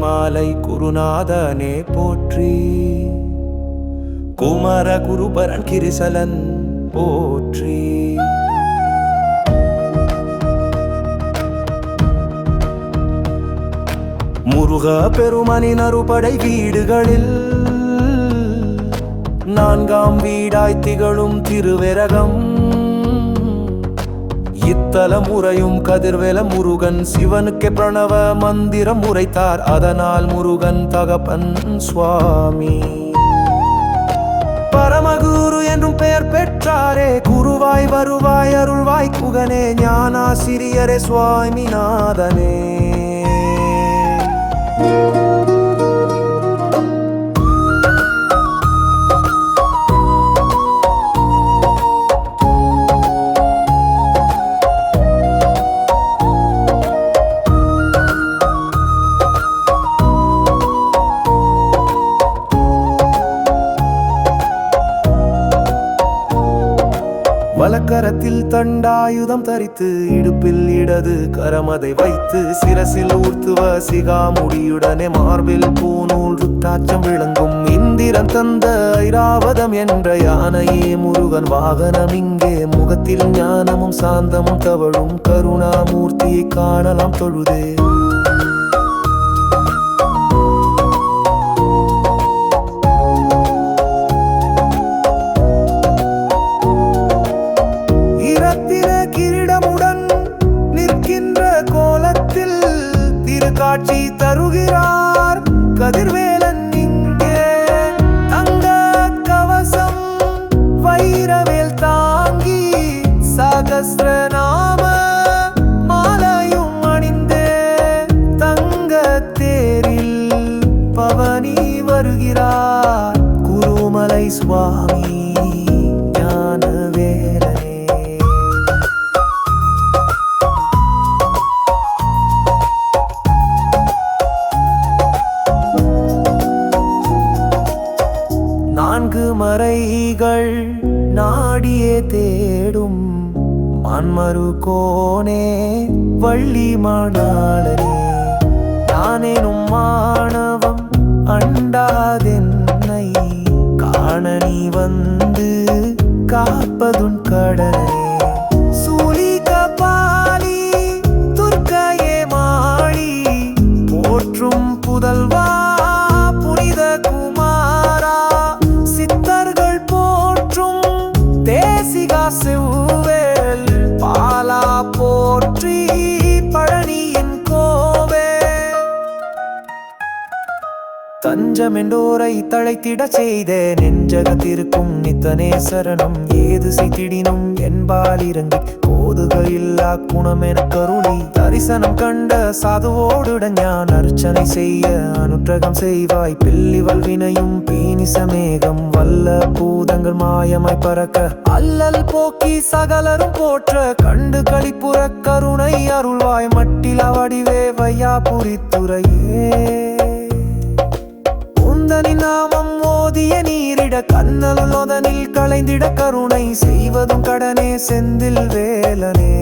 மாலை குருநாதனே போற்றி. குமர குருபரன் கிரிசலன் போற்றி. முருக பெருமனின் அறுபடை வீடுகளில் நான்காம் வீடாய் திகழும் திருவெரகம். இத்தலம் உரையும் கதிர்வேல முருகன் சிவனுக்கு பிரணவ மந்திரம் உரைத்தார். அதனால் முருகன் தகப்பன் சுவாமி. பரமகுரு என்றும் பெயர் பெற்றாரே. குருவாய் வருவாய் அருள்வாய் குகனே. ஞானாசிரியரே சுவாமிநாதனே. வலக்கரத்தில் தண்டாயுதம் தரித்து இடுப்பில் இடது கரமதை வைத்து சிரசில் ஊர்த்துவ சிகாமுடியுடனே மார்பில் பூநூல் ருத்தாச்சம் விளங்கும். இந்திரன் தந்த ஐராவதம் என்ற யானையே முருகன் வாகனம். இங்கே முகத்தில் ஞானமும் சாந்தமும் தவழும் கருணாமூர்த்தியை காணலாம் தொழுதே. காட்சி தருகிறார் கதிர்வேலன் இங்கே. தங்க கவசம் வைரவேல் தாங்கி சகஸ்ரநாம மாலையும் அணிந்தே தங்க தேரில் பவனி வருகிறார் குருமலை சுவாமி ஞானவேலனே. நான்கு மறைகள் நாடியே தேடும் மன்மரு கோனே வள்ளி மாணாளனே. நானேனும் மாணவம் அண்டாதென்னை காண நீ வந்து காப்பதுன் கடனே. சூலிக பாலி துர்க்கையே மாளி போற்றும் புதல்வா புனித குமாரா. சித்தர்கள் போற்றும் தேசிகா செவ்வேல் பாலா போற்றி பழனியின் கோவே. தஞ்சமென்றோரை தழைத்திட செய்த நெஞ்சகத்திருக்கும் நித்தனே சரணம். ஏது செய்திடினும் என்பால் இறங்கி கோதுகையில்லா குணமென கருணி. தரிசனம் கண்ட சாதுவோடு ஞான் அர்ச்சனை செய்ய அனுற்றகம் செய்வாய். பில்லிவல் வினையும் பீனிசமேகம் வல்ல பூதங்கள் மாயமாய் பறக்க அல்லல் போக்கி சகலரும் போற்ற கண்டு களிப்புற கருணை அருள்வாய். மட்டில வடிவே வையாபுரித்துறையே. உந்தனின் நாமம் ஓதிய நீரிட கண்ணலுதனில் களைந்திட கருணை செய்வதும் கடனே செந்தில் வேலனே.